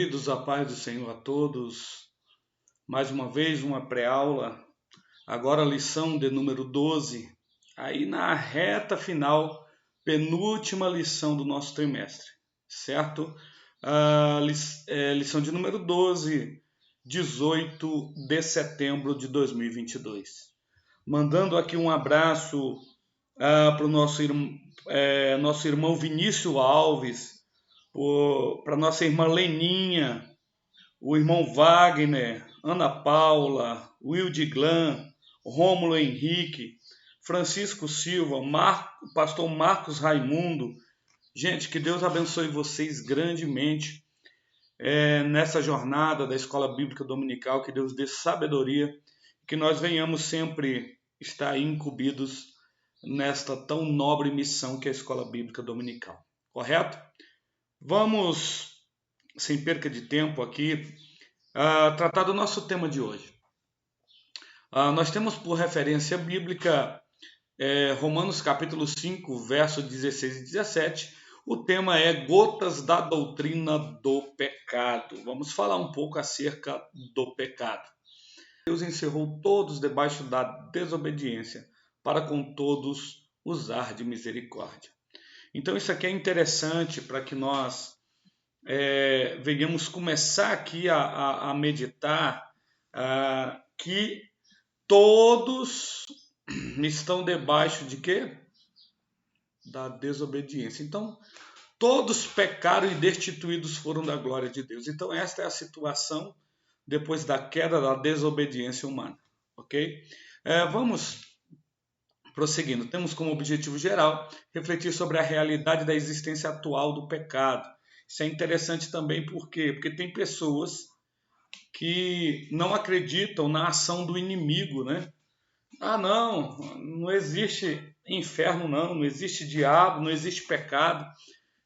Queridos, a paz do Senhor a todos. Mais uma vez, uma pré-aula. Agora, a lição de número 12. Aí, na reta final, penúltima lição do nosso trimestre, certo? Lição de número 12, 18 de setembro de 2022. Mandando aqui um abraço para o nosso irmão Vinícius Alves, para nossa irmã Leninha, o irmão Wagner, Ana Paula, Wildiglan, Rômulo Henrique, Francisco Silva, pastor Marcos Raimundo. Gente, que Deus abençoe vocês grandemente nessa jornada da Escola Bíblica Dominical, que Deus dê sabedoria, que nós venhamos sempre estar incumbidos nesta tão nobre missão que é a Escola Bíblica Dominical. Correto? Vamos, sem perca de tempo aqui, tratar do nosso tema de hoje. Nós temos por referência bíblica Romanos capítulo 5, verso 16 e 17. O tema é gotas da doutrina do pecado. Vamos falar um pouco acerca do pecado. Deus encerrou todos debaixo da desobediência, para com todos usar de misericórdia. Então isso aqui é interessante para que nós venhamos começar aqui a meditar que todos estão debaixo de quê? Da desobediência. Então, todos pecaram e destituídos foram da glória de Deus. Então, esta é a situação depois da queda da desobediência humana. Ok? Vamos prosseguindo. Temos como objetivo geral refletir sobre a realidade da existência atual do pecado. Isso é interessante também porque tem pessoas que não acreditam na ação do inimigo, né? Não existe inferno, não existe diabo, não existe pecado.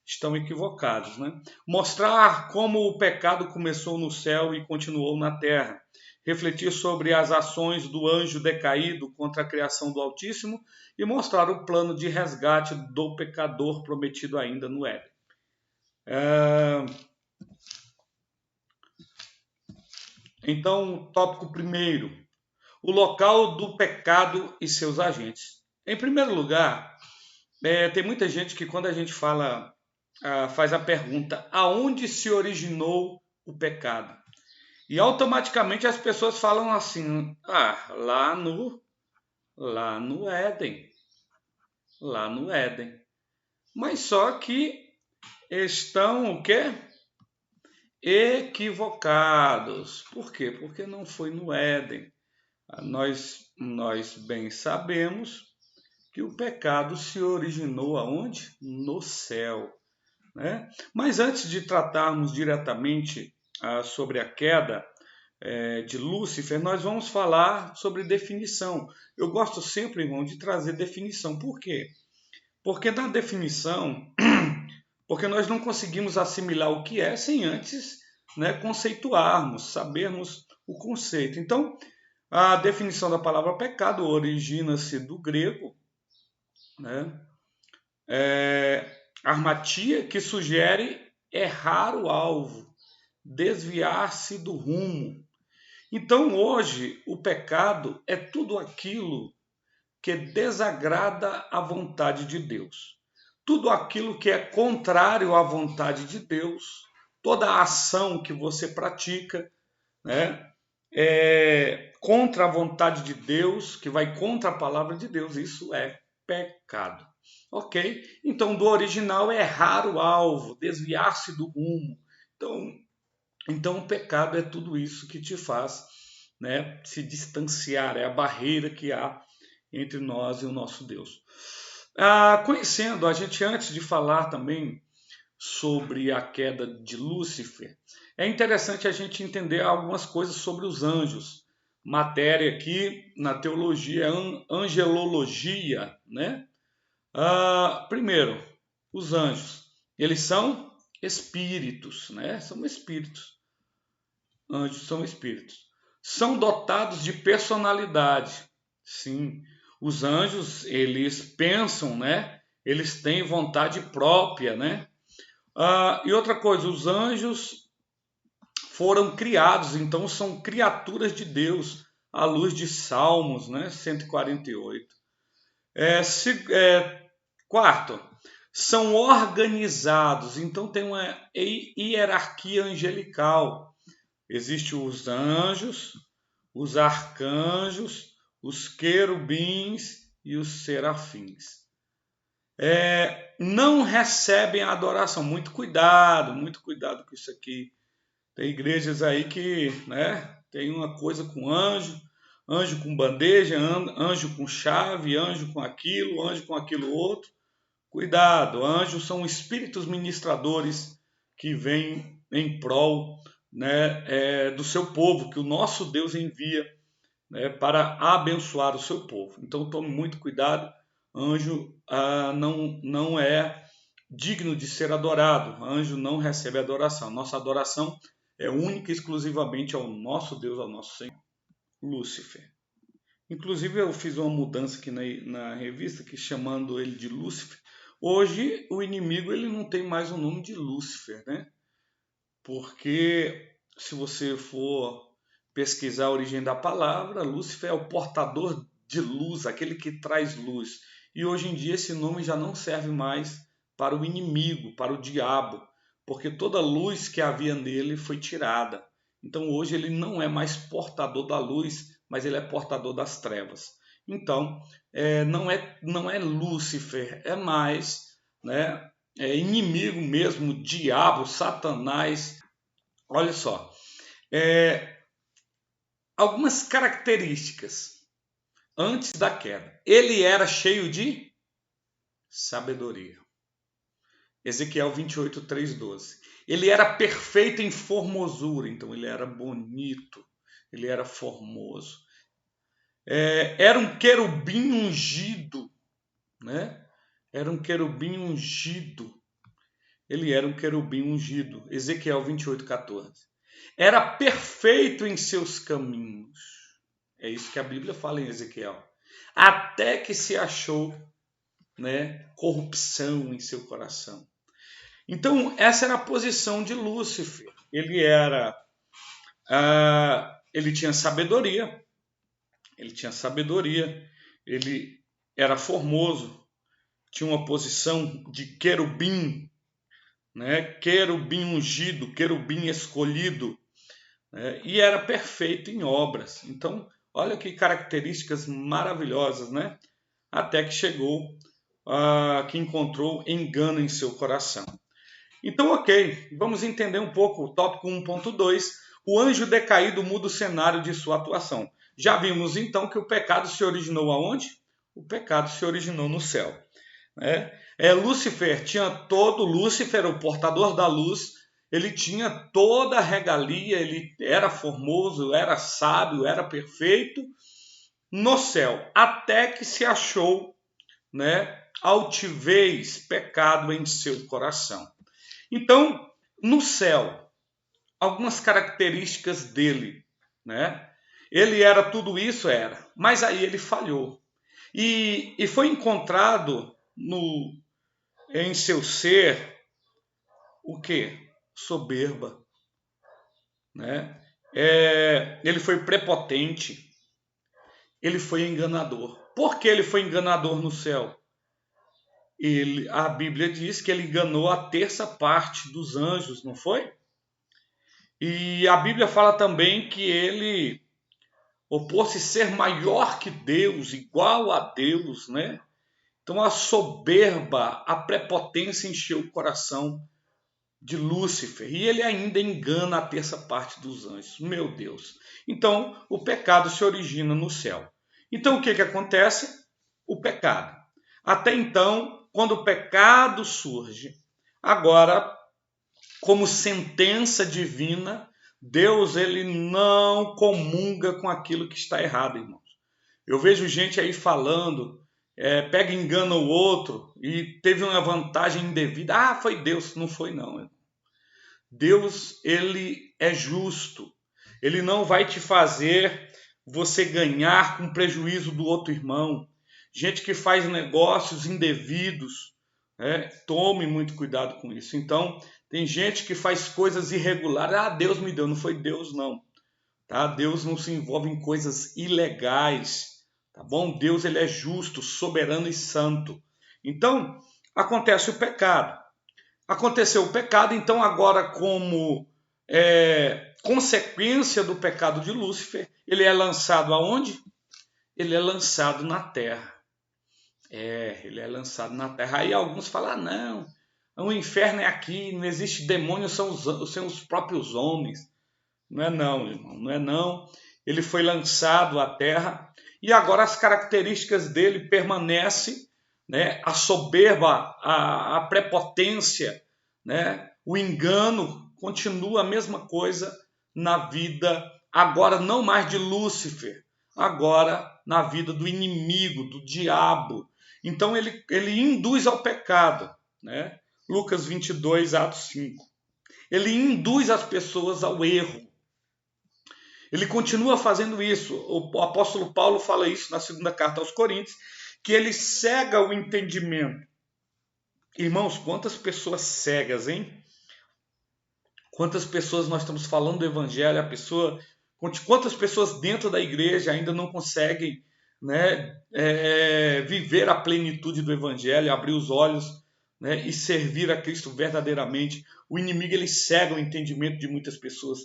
Estão equivocados, né? Mostrar como o pecado começou no céu e continuou na terra. Refletir sobre as ações do anjo decaído contra a criação do Altíssimo e mostrar o plano de resgate do pecador prometido ainda no Éden. Então, tópico primeiro, o local do pecado e seus agentes. Em primeiro lugar, tem muita gente que quando a gente faz a pergunta, aonde se originou o pecado? E automaticamente as pessoas falam assim, lá no Éden. Lá no Éden. Mas só que estão o quê? Equivocados. Por quê? Porque não foi no Éden. Nós bem sabemos que o pecado se originou aonde? No céu. Né? Mas antes de tratarmos diretamente sobre a queda de Lúcifer, nós vamos falar sobre definição. Eu gosto sempre, irmão, de trazer definição. Por quê? Porque na definição, porque nós não conseguimos assimilar o que é sem antes conceituarmos, sabermos o conceito. Então, a definição da palavra pecado origina-se do grego, armatia, que sugere errar o alvo, desviar-se do rumo. Então, hoje, o pecado é tudo aquilo que desagrada a vontade de Deus. Tudo aquilo que é contrário à vontade de Deus, toda a ação que você pratica, contra a vontade de Deus, que vai contra a palavra de Deus, isso é pecado. Ok? Então, do original é errar o alvo, desviar-se do rumo. Então, o pecado é tudo isso que te faz se distanciar, é a barreira que há entre nós e o nosso Deus. Conhecendo, a gente antes de falar também sobre a queda de Lúcifer, é interessante a gente entender algumas coisas sobre os anjos. Matéria aqui na teologia, angelologia, primeiro, os anjos, eles são espíritos, São espíritos. Anjos são espíritos. São dotados de personalidade. Sim, os anjos, eles pensam, Eles têm vontade própria, E outra coisa, os anjos foram criados, então são criaturas de Deus, à luz de Salmos, né? 148. Quarto, são organizados, então tem uma hierarquia angelical. Existem os anjos, os arcanjos, os querubins e os serafins. Não recebem a adoração. Muito cuidado com isso aqui. Tem igrejas aí que, né, tem uma coisa com anjo, anjo com bandeja, anjo com chave, anjo com aquilo outro. Cuidado, anjos são espíritos ministradores que vêm em prol, né, do seu povo, que o nosso Deus envia, né, para abençoar o seu povo. Então tome muito cuidado, anjo não é digno de ser adorado, anjo não recebe adoração. Nossa adoração é única e exclusivamente ao nosso Deus, ao nosso Senhor. Lúcifer. Inclusive eu fiz uma mudança aqui na revista, que chamando ele de Lúcifer. Hoje o inimigo ele não tem mais o nome de Lúcifer, né? Porque se você for pesquisar a origem da palavra, Lúcifer é o portador de luz, aquele que traz luz. E hoje em dia esse nome já não serve mais para o inimigo, para o diabo, porque toda luz que havia nele foi tirada. Então hoje ele não é mais portador da luz, mas ele é portador das trevas. Então não é Lúcifer, é mais, né, inimigo mesmo, diabo, Satanás. Olha só, algumas características antes da queda. Ele era cheio de sabedoria. Ezequiel 28, 3, 12. Ele era perfeito em formosura, então ele era bonito, ele era formoso. Era um querubim ungido, né? Era um querubim ungido. Ele era um querubim ungido. Ezequiel 28, 14. Era perfeito em seus caminhos. É isso que a Bíblia fala em Ezequiel. Até que se achou, né, corrupção em seu coração. Então, essa era a posição de Lúcifer. Ele tinha sabedoria. Ele era formoso. Tinha uma posição de querubim, né? Querubim ungido, querubim escolhido, né? E era perfeito em obras. Então, olha que características maravilhosas, né? Até que chegou, que encontrou engano em seu coração. Então, ok, vamos entender um pouco o tópico 1.2. O anjo decaído muda o cenário de sua atuação. Já vimos então que o pecado se originou aonde? O pecado se originou no céu. Lúcifer, o portador da luz, ele tinha toda a regalia, ele era formoso, era sábio, era perfeito no céu, até que se achou, né, altivez, pecado em seu coração. Então, no céu, algumas características dele, né? Ele era tudo isso, mas aí ele falhou. E foi encontrado em seu ser o quê? Soberba, né? Ele foi prepotente, ele foi enganador. Por que ele foi enganador no céu? A Bíblia diz que ele enganou a terça parte dos anjos, não foi? E a Bíblia fala também que ele opôs-se ser maior que Deus, igual a Deus, né? Então a soberba, a prepotência encheu o coração de Lúcifer. E ele ainda engana a terça parte dos anjos. Meu Deus. Então o pecado se origina no céu. Então o que acontece? O pecado. Até então, quando o pecado surge, agora, como sentença divina, Deus ele não comunga com aquilo que está errado, irmãos. Eu vejo gente aí falando, pega e engana o outro e teve uma vantagem indevida. Ah, foi Deus. Não foi não, irmão. Deus, ele é justo. Ele não vai te fazer você ganhar com prejuízo do outro irmão. Gente que faz negócios indevidos, tome muito cuidado com isso. Então, Tem gente que faz coisas irregulares. Ah, Deus me deu. Não foi Deus, não. Tá? Deus não se envolve em coisas ilegais. Tá bom? Deus ele é justo, soberano e santo. Então, acontece o pecado. Aconteceu o pecado, então agora como consequência do pecado de Lúcifer, ele é lançado aonde? Ele é lançado na terra. Ele é lançado na terra. Aí alguns falam, ah, não, o inferno é aqui, não existe demônio, são os próprios homens. Não é não, irmão, não é não. Ele foi lançado à terra e agora as características dele permanecem, né? A soberba, a prepotência, né? O engano continua a mesma coisa na vida, agora não mais de Lúcifer, agora na vida do inimigo, do diabo. Então ele induz ao pecado, né? Lucas 22, Atos 5. Ele induz as pessoas ao erro. Ele continua fazendo isso. O apóstolo Paulo fala isso na segunda carta aos Coríntios, que ele cega o entendimento. Irmãos, quantas pessoas cegas, hein? Quantas pessoas nós estamos falando do evangelho, quantas pessoas dentro da igreja ainda não conseguem, né, viver a plenitude do evangelho, abrir os olhos, né, e servir a Cristo verdadeiramente. O inimigo ele cega o entendimento de muitas pessoas,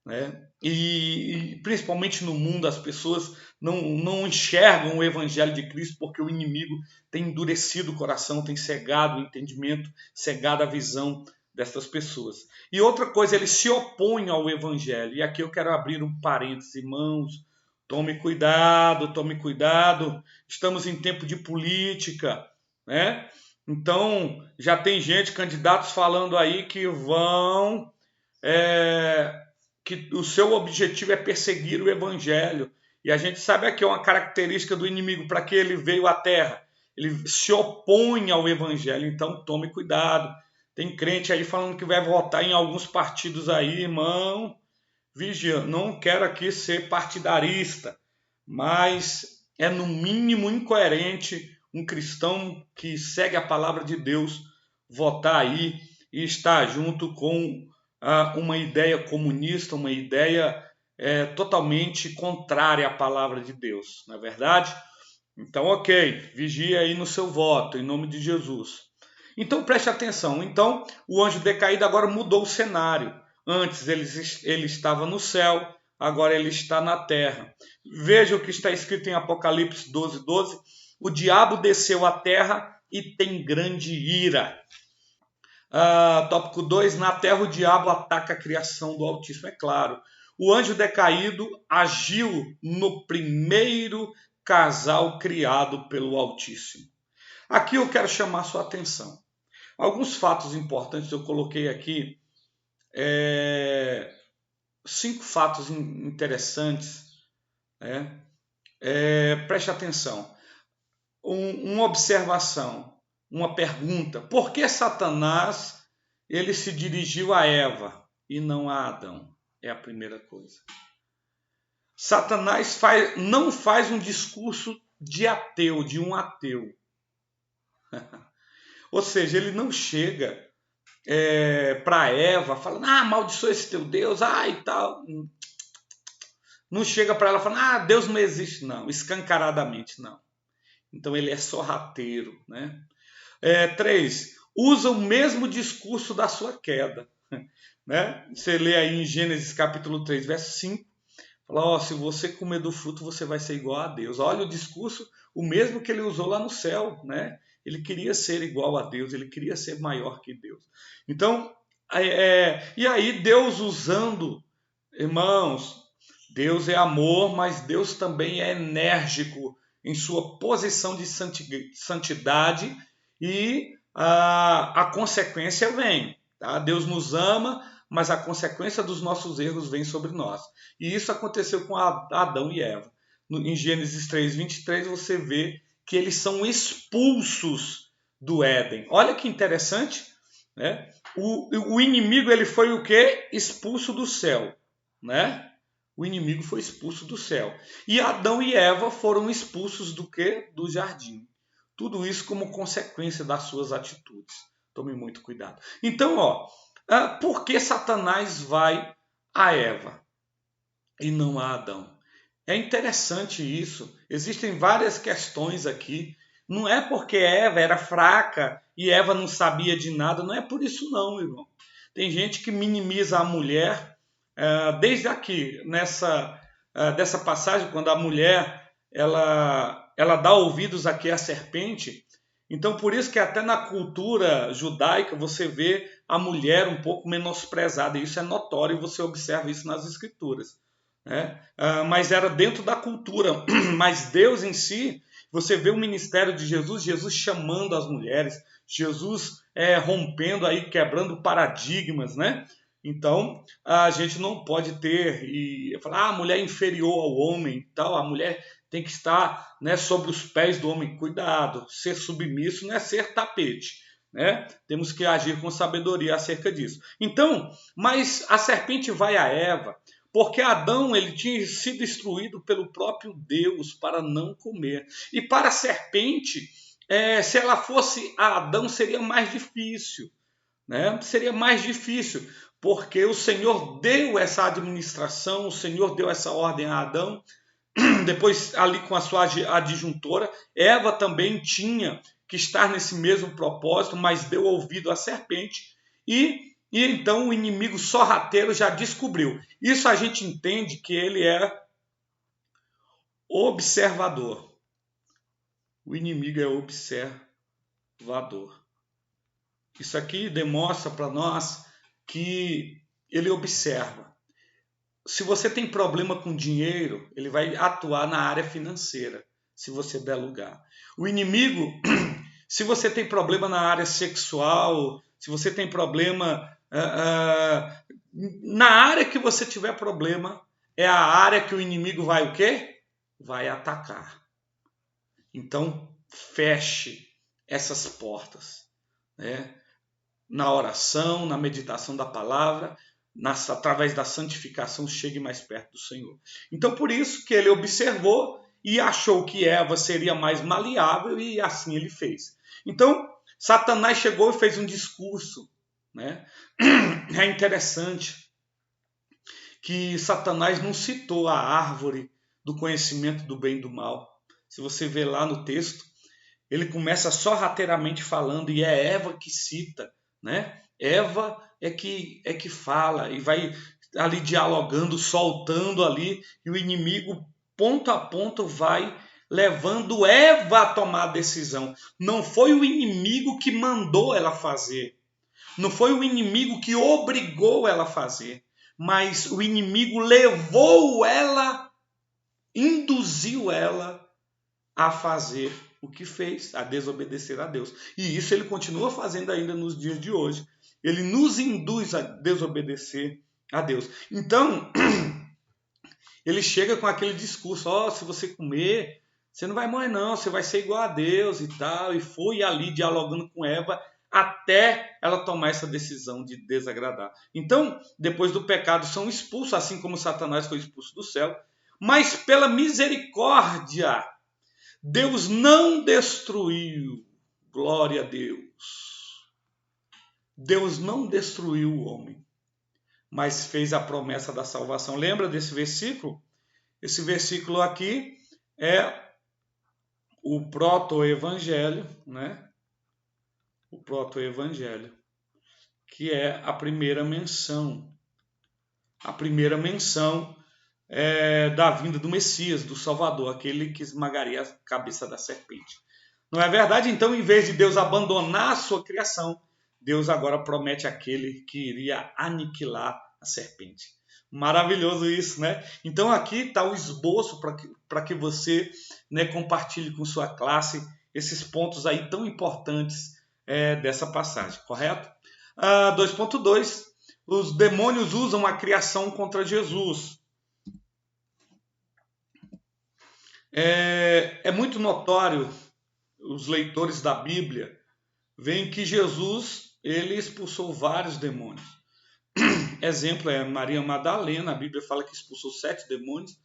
né? E principalmente no mundo as pessoas não enxergam o evangelho de Cristo porque o inimigo tem endurecido o coração, tem cegado o entendimento, cegado a visão dessas pessoas. E outra coisa, ele se opõe ao evangelho. E aqui eu quero abrir um parênteses, irmãos. Tome cuidado. Estamos em tempo de política, né? Então, já tem gente, candidatos falando aí que vão... que o seu objetivo é perseguir o evangelho. E a gente sabe aqui uma característica do inimigo, para que ele veio à terra. Ele se opõe ao evangelho, então tome cuidado. Tem crente aí falando que vai votar em alguns partidos aí, irmão. Vigia, não quero aqui ser partidarista, mas é no mínimo incoerente um cristão que segue a palavra de Deus votar aí e estar junto com uma ideia comunista, uma ideia totalmente contrária à palavra de Deus, não é verdade? Então, ok, vigia aí no seu voto, em nome de Jesus. Então, preste atenção. Então, o anjo decaído agora mudou o cenário. Antes ele estava no céu, agora ele está na terra. Veja o que está escrito em Apocalipse 12, 12. O diabo desceu à terra e tem grande ira. Tópico 2. Na terra o diabo ataca a criação do Altíssimo. É claro, o anjo decaído agiu no primeiro casal criado pelo Altíssimo. Aqui eu quero chamar a sua atenção. Alguns fatos importantes eu coloquei aqui, 5 fatos interessantes, né? Preste atenção. Uma observação, uma pergunta. Por que Satanás ele se dirigiu a Eva e não a Adão? É a primeira coisa. Satanás não faz um discurso de ateu, de um ateu. Ou seja, ele não chega para Eva falando, amaldiçoa esse teu Deus, e tal. Não chega para ela falando, Deus não existe, não, escancaradamente, não. Então ele é sorrateiro, né? 3, usa o mesmo discurso da sua queda, né? Você lê aí em Gênesis capítulo 3, verso 5, fala, se você comer do fruto, você vai ser igual a Deus. Olha o discurso, o mesmo que ele usou lá no céu, né? Ele queria ser igual a Deus, ele queria ser maior que Deus. Então, e aí Deus usando, irmãos, Deus é amor, mas Deus também é enérgico em sua posição de santidade e a consequência vem. Tá? Deus nos ama, mas a consequência dos nossos erros vem sobre nós. E isso aconteceu com Adão e Eva. Em Gênesis 3, 23, você vê que eles são expulsos do Éden. Olha que interessante, né? O inimigo ele foi o quê? Expulso do céu, né? O inimigo foi expulso do céu. E Adão e Eva foram expulsos do quê? Do jardim. Tudo isso como consequência das suas atitudes. Tome muito cuidado. Então, Por que Satanás vai a Eva e não a Adão? É interessante isso. Existem várias questões aqui. Não é porque Eva era fraca e Eva não sabia de nada. Não é por isso não, irmão. Tem gente que minimiza a mulher. Desde aqui, dessa passagem, quando a mulher ela dá ouvidos aqui à serpente. Então, por isso que até na cultura judaica você vê a mulher um pouco menosprezada. Isso é notório e você observa isso nas escrituras, né? Mas era dentro da cultura. Mas Deus em si, você vê o ministério de Jesus, Jesus chamando as mulheres, Jesus rompendo aí, quebrando paradigmas, né? Então a gente não pode ter e falar, a mulher é inferior ao homem, tal, a mulher tem que estar, né, sobre os pés do homem. Cuidado, ser submisso não é ser tapete, né? Temos que agir com sabedoria acerca disso. Então, mas a serpente vai a Eva porque Adão ele tinha sido instruído pelo próprio Deus para não comer. E para a serpente, se ela fosse a Adão, seria mais difícil, né? Seria mais difícil, porque o Senhor deu essa administração, o Senhor deu essa ordem a Adão. Depois, ali com a sua adjuntora, Eva também tinha que estar nesse mesmo propósito, mas deu ouvido à serpente e então o inimigo sorrateiro já descobriu. Isso a gente entende que ele é observador. O inimigo é observador. Isso aqui demonstra para nós que ele observa. Se você tem problema com dinheiro, ele vai atuar na área financeira, se você der lugar. O inimigo, se você tem problema na área sexual, se você tem problema na área que você tiver problema, é a área que o inimigo vai o quê? Vai atacar. Então, feche essas portas, né? Na oração, na meditação da palavra, através da santificação, chegue mais perto do Senhor. Então, por isso que ele observou e achou que Eva seria mais maleável e assim ele fez. Então, Satanás chegou e fez um discurso, né? É interessante que Satanás não citou a árvore do conhecimento do bem e do mal. Se você ver lá no texto, ele começa sorrateiramente falando e é Eva que cita, né? Eva é que fala e vai ali dialogando, soltando ali, e o inimigo ponto a ponto vai levando Eva a tomar a decisão. Não foi o inimigo que mandou ela fazer, não foi o inimigo que obrigou ela a fazer, mas o inimigo levou ela, induziu ela a fazer o que fez, a desobedecer a Deus. E isso ele continua fazendo ainda nos dias de hoje. Ele nos induz a desobedecer a Deus. Então, ele chega com aquele discurso, se você comer, você não vai morrer não, você vai ser igual a Deus e tal. E foi ali dialogando com Eva até ela tomar essa decisão de desagradar. Então, depois do pecado, são expulsos, assim como Satanás foi expulso do céu. Mas pela misericórdia, Deus não destruiu, glória a Deus. Deus não destruiu o homem, mas fez a promessa da salvação. Lembra desse versículo? Esse versículo aqui é o proto-evangelho, né? O proto-evangelho, que é a primeira menção. A primeira menção da vinda do Messias, do Salvador, aquele que esmagaria a cabeça da serpente. Não é verdade? Então, em vez de Deus abandonar a sua criação, Deus agora promete aquele que iria aniquilar a serpente. Maravilhoso isso, né? Então, aqui está o esboço para que você, né, compartilhe com sua classe esses pontos aí tão importantes dessa passagem, correto? 2.2, os demônios usam a criação contra Jesus. É muito notório, os leitores da Bíblia veem que Jesus ele expulsou vários demônios. Exemplo é Maria Madalena, a Bíblia fala que expulsou 7 demônios.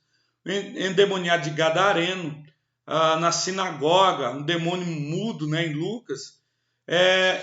Endemoniado de Gadareno, na sinagoga, um demônio mudo, né, em Lucas.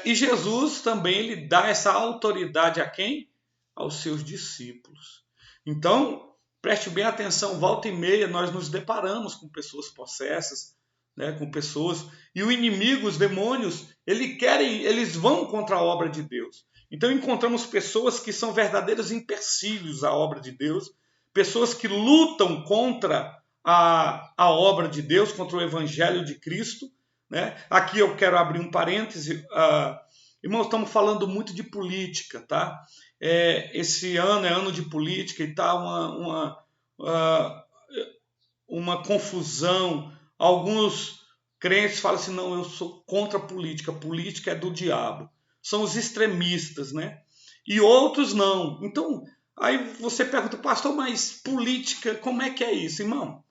E Jesus também ele dá essa autoridade a quem? Aos seus discípulos. Então, preste bem atenção, volta e meia nós nos deparamos com pessoas possessas, né, com pessoas, e o inimigo, os demônios, eles vão contra a obra de Deus. Então encontramos pessoas que são verdadeiros empecilhos à obra de Deus, pessoas que lutam contra a obra de Deus, contra o evangelho de Cristo, né? Aqui eu quero abrir um parêntese. Irmãos, estamos falando muito de política, tá? Esse ano é ano de política e tá uma confusão. Alguns crentes falam assim, não, eu sou contra a política é do diabo. São os extremistas, né? E outros não. Então, aí você pergunta, pastor, mas política, como é que é isso? Irmão,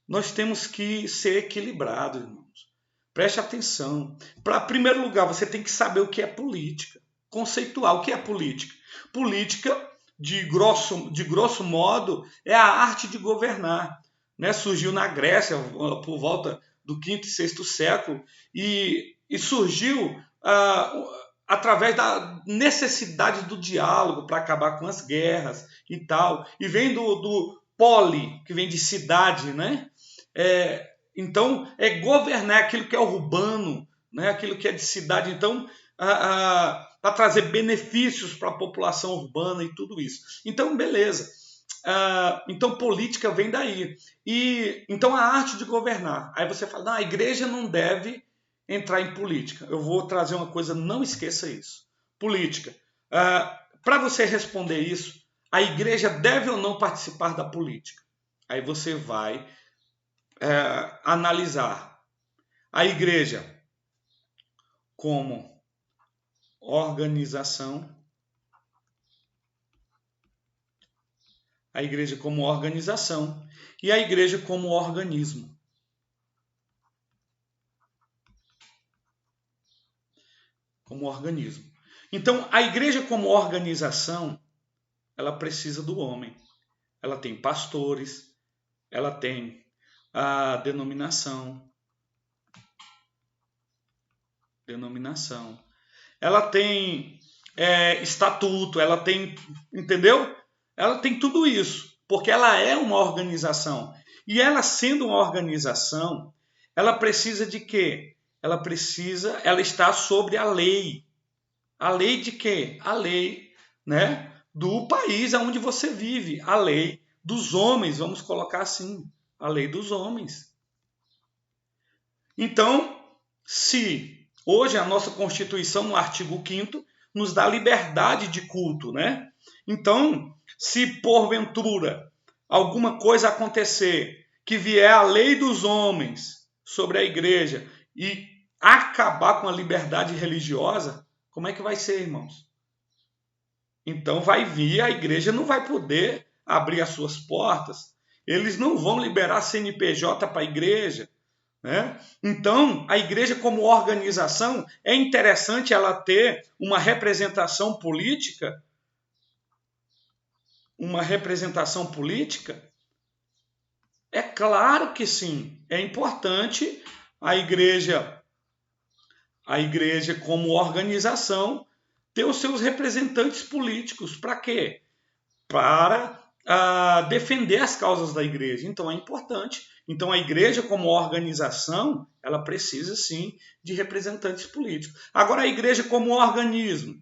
nós temos que ser equilibrados, irmãos. Preste atenção. Para primeiro lugar, você tem que saber o que é política. Conceituar o que é política. Política, de grosso modo, é a arte de governar. Né? Surgiu na Grécia por volta do 5º e 6º século e surgiu através da necessidade do diálogo para acabar com as guerras e tal. E vem do poli, que vem de cidade, né? Então, governar aquilo que é urbano, né? Aquilo que é de cidade. Então, para trazer benefícios para a população urbana e tudo isso. Então, beleza. Então, política vem daí. Então, a arte de governar. Aí você fala, não, a igreja não deve entrar em política. Eu vou trazer uma coisa, não esqueça isso. Política. Para você responder isso, a igreja deve ou não participar da política? Aí você vai analisar a igreja como organização, a igreja como organização e a igreja como organismo. Como organismo. Então, a igreja como organização, ela precisa do homem. Ela tem pastores, ela tem a denominação. Ela tem estatuto, ela tem, entendeu? Ela tem tudo isso, porque ela é uma organização. E ela sendo uma organização, ela precisa de quê? Ela está sobre a lei. A lei de quê? A lei, né, do país onde você vive. A lei dos homens, vamos colocar assim. A lei dos homens. Então, se hoje a nossa Constituição, no artigo 5º, nos dá liberdade de culto, né? Então, se porventura alguma coisa acontecer que vier a lei dos homens sobre a igreja e acabar com a liberdade religiosa, como é que vai ser, irmãos? Então vai vir, a igreja não vai poder abrir as suas portas, eles não vão liberar CNPJ para a igreja, né? Então, a igreja como organização, é interessante ela ter uma representação política? Uma representação política? É claro que sim. É importante a igreja como organização ter os seus representantes políticos. Para quê? Para defender as causas da igreja. Então é importante. Então a igreja como organização, ela precisa sim de representantes políticos. Agora a igreja como organismo.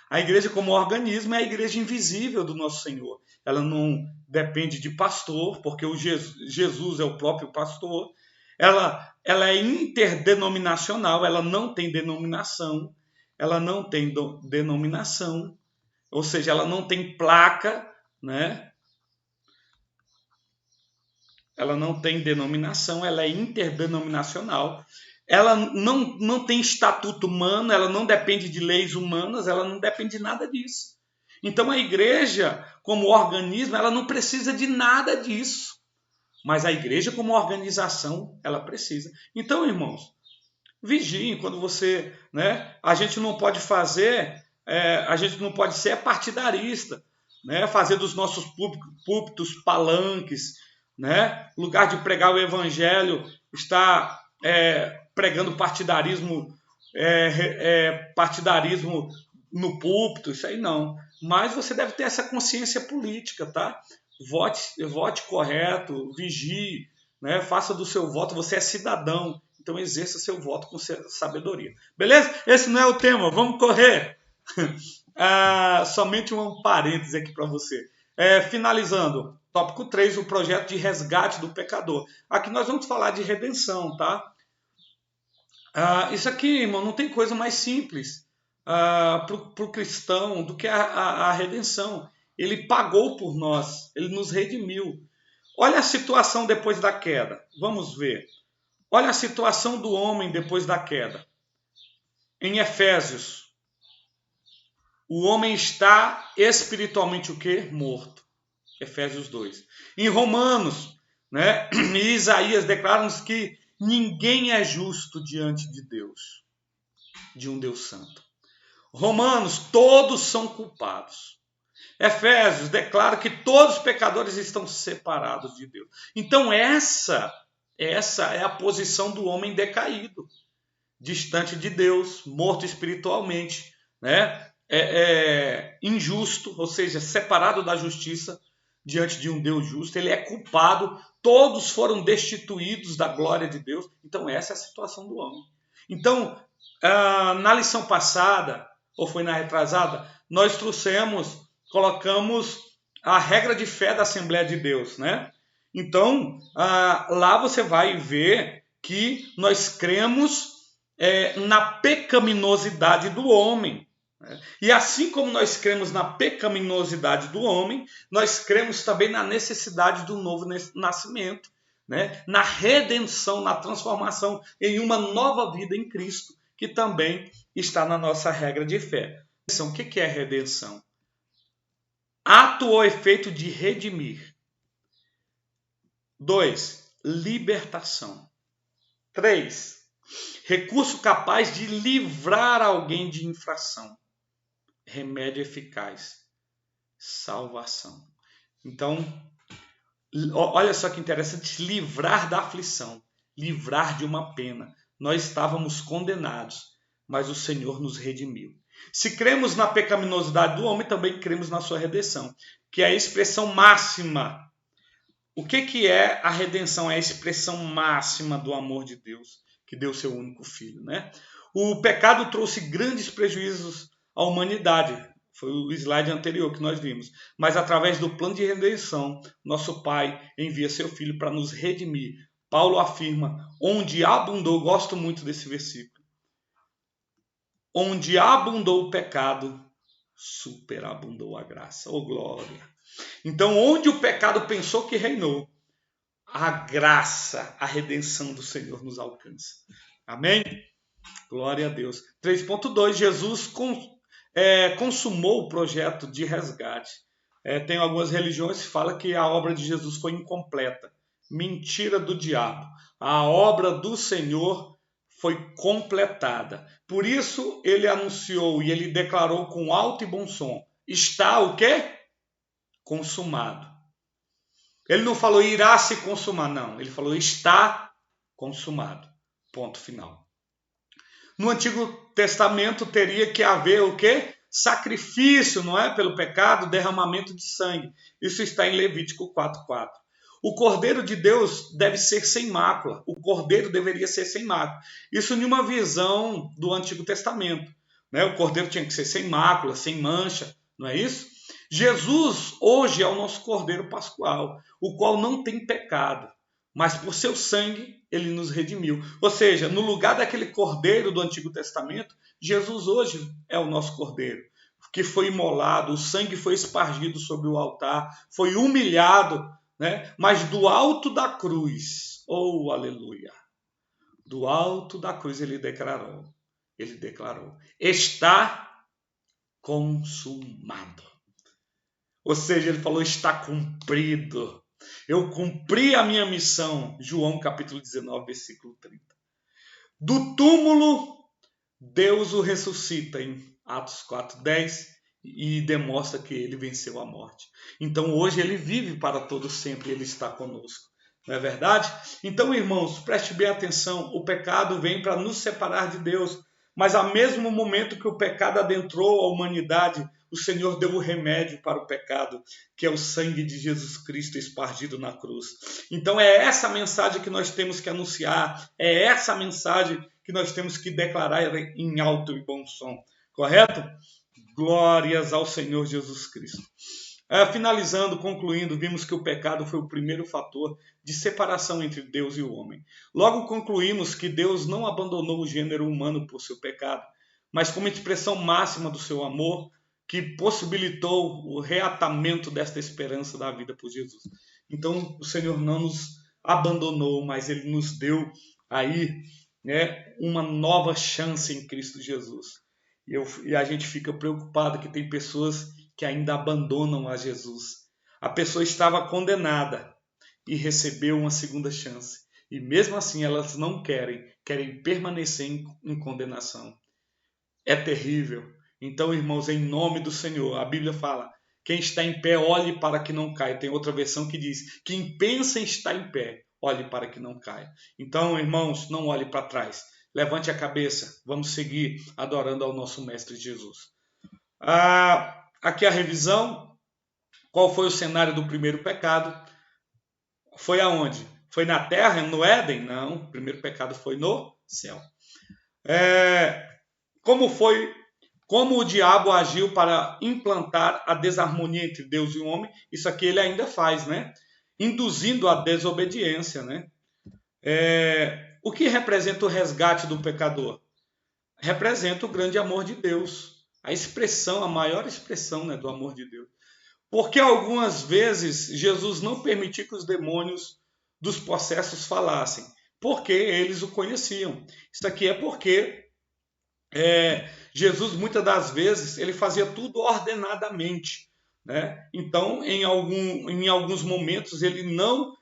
A igreja como organismo é a igreja invisível do nosso Senhor. Ela não depende de pastor, porque Jesus é o próprio pastor. Ela é interdenominacional, ela não tem denominação. Ou seja, ela não tem placa, né? Ela não tem denominação, ela é interdenominacional. Ela não tem estatuto humano, ela não depende de leis humanas, ela não depende de nada disso. Então a igreja, como organismo, ela não precisa de nada disso. Mas a igreja, como organização, ela precisa. Então, irmãos, vigiem quando você... né? A gente não pode ser partidarista, né? Fazer dos nossos púlpitos palanques, né? Lugar de pregar o evangelho, está pregando partidarismo partidarismo no púlpito, isso aí não. Mas você deve ter essa consciência política, tá? Vote correto, vigie, né? Faça do seu voto, você é cidadão, então exerça seu voto com sabedoria. Beleza? Esse não é o tema, vamos correr. Somente um parêntese aqui para você. Finalizando, tópico 3, o projeto de resgate do pecador. Aqui nós vamos falar de redenção, tá? Isso aqui, irmão, não tem coisa mais simples para o cristão do que a redenção. Ele pagou por nós, ele nos redimiu. Olha a situação depois da queda. Vamos ver. Olha a situação do homem depois da queda. Em Efésios, o homem está espiritualmente o quê? Morto. Efésios 2. Em Romanos, né, e Isaías declaram-nos que ninguém é justo diante de Deus, de um Deus santo. Romanos, todos são culpados. Efésios declara que todos os pecadores estão separados de Deus. Então essa é a posição do homem decaído, distante de Deus, morto espiritualmente, né? Injusto, ou seja, separado da justiça diante de um Deus justo. Ele é culpado, todos foram destituídos da glória de Deus. Então essa é a situação do homem. Então, na lição passada, ou foi na retrasada, nós colocamos a regra de fé da Assembleia de Deus, né? Então, lá você vai ver que nós cremos na pecaminosidade do homem. Né? E assim como nós cremos na pecaminosidade do homem, nós cremos também na necessidade do novo nascimento, né? Na redenção, na transformação em uma nova vida em Cristo, que também está na nossa regra de fé. O que é redenção? Ato ou efeito de redimir. 2. Libertação. 3. Recurso capaz de livrar alguém de infração. Remédio eficaz. Salvação. Então, olha só que interessante. Livrar da aflição. Livrar de uma pena. Nós estávamos condenados, mas o Senhor nos redimiu. Se cremos na pecaminosidade do homem, também cremos na sua redenção, que é a expressão máxima. O que é a redenção? É a expressão máxima do amor de Deus, que deu seu único filho, né? O pecado trouxe grandes prejuízos à humanidade. Foi o slide anterior que nós vimos. Mas através do plano de redenção, nosso Pai envia seu filho para nos redimir. Paulo afirma, onde abundou, gosto muito desse versículo, onde abundou o pecado, superabundou a graça. Oh, glória! Então, onde o pecado pensou que reinou, a graça, a redenção do Senhor nos alcança. Amém? Glória a Deus. 3.2, Jesus consumou o projeto de resgate. Tem algumas religiões que falam que a obra de Jesus foi incompleta. Mentira do diabo. A obra do Senhor foi completada. Por isso ele anunciou e ele declarou com alto e bom som: está o quê? Consumado. Ele não falou irá se consumar, não. Ele falou está consumado. Ponto final. No Antigo Testamento teria que haver o quê? Sacrifício, não é? Pelo pecado, derramamento de sangue. Isso está em Levítico 4:4. O Cordeiro de Deus deve ser sem mácula. O Cordeiro deveria ser sem mácula. Isso em uma visão do Antigo Testamento, né? O Cordeiro tinha que ser sem mácula, sem mancha, não é isso? Jesus hoje é o nosso Cordeiro Pascual, o qual não tem pecado, mas por seu sangue ele nos redimiu. Ou seja, no lugar daquele Cordeiro do Antigo Testamento, Jesus hoje é o nosso Cordeiro, que foi imolado, o sangue foi espargido sobre o altar, foi humilhado, né? Mas do alto da cruz, oh aleluia, do alto da cruz ele declarou, está consumado. Ou seja, ele falou, está cumprido. Eu cumpri a minha missão. João capítulo 19, versículo 30. Do túmulo, Deus o ressuscita em Atos 4:10 e demonstra que ele venceu a morte. Então hoje ele vive para todo sempre, ele está conosco. Não é verdade? Então, irmãos, preste bem atenção. O pecado vem para nos separar de Deus, Mas ao mesmo momento que o pecado adentrou a humanidade, o Senhor deu o remédio para o pecado, que é o sangue de Jesus Cristo espargido na cruz. Então é essa mensagem que nós temos que anunciar, é essa mensagem que nós temos que declarar em alto e bom som. Correto? Glórias ao Senhor Jesus Cristo. Finalizando, concluindo, vimos que o pecado foi o primeiro fator de separação entre Deus e o homem. Logo concluímos que Deus não abandonou o gênero humano por seu pecado, mas como expressão máxima do seu amor, que possibilitou o reatamento desta esperança da vida por Jesus. Então, o Senhor não nos abandonou, mas Ele nos deu aí, né, uma nova chance em Cristo Jesus. E a gente fica preocupado que tem pessoas que ainda abandonam a Jesus. A pessoa estava condenada e recebeu uma segunda chance. E mesmo assim elas não querem permanecer em condenação. É terrível. Então, irmãos, em nome do Senhor, a Bíblia fala, quem está em pé, olhe para que não caia. Tem outra versão que diz, quem pensa em estar em pé, olhe para que não caia. Então, irmãos, não olhe para trás. Levante a cabeça, vamos seguir adorando ao nosso Mestre Jesus. Aqui a revisão. Qual foi o cenário do primeiro pecado? Foi aonde? Foi na terra, no Éden? Não, o primeiro pecado foi no céu. Como o diabo agiu para implantar a desarmonia entre Deus e o homem? Isso aqui ele ainda faz, né? Induzindo a desobediência, né? O que representa o resgate do pecador? Representa o grande amor de Deus. A maior expressão, né, do amor de Deus. Porque algumas vezes Jesus não permitiu que os demônios dos possessos falassem, porque eles o conheciam. Isso aqui é porque Jesus, muitas das vezes, ele fazia tudo ordenadamente, né? Então, em alguns momentos, ele não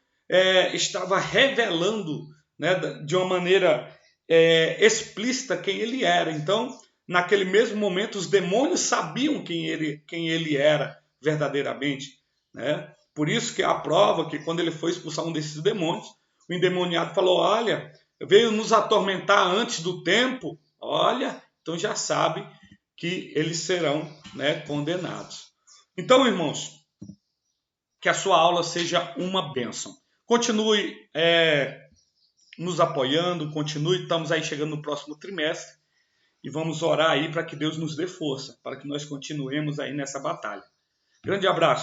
estava revelando, né, de uma maneira explícita quem ele era. Então, naquele mesmo momento, os demônios sabiam quem ele era verdadeiramente, né? Por isso que a prova que quando ele foi expulsar um desses demônios, o endemoniado falou, olha, veio nos atormentar antes do tempo, olha, então já sabe que eles serão, né, condenados. Então, irmãos, que a sua aula seja uma bênção. Continue nos apoiando, estamos aí chegando no próximo trimestre e vamos orar aí para que Deus nos dê força, para que nós continuemos aí nessa batalha. Grande abraço.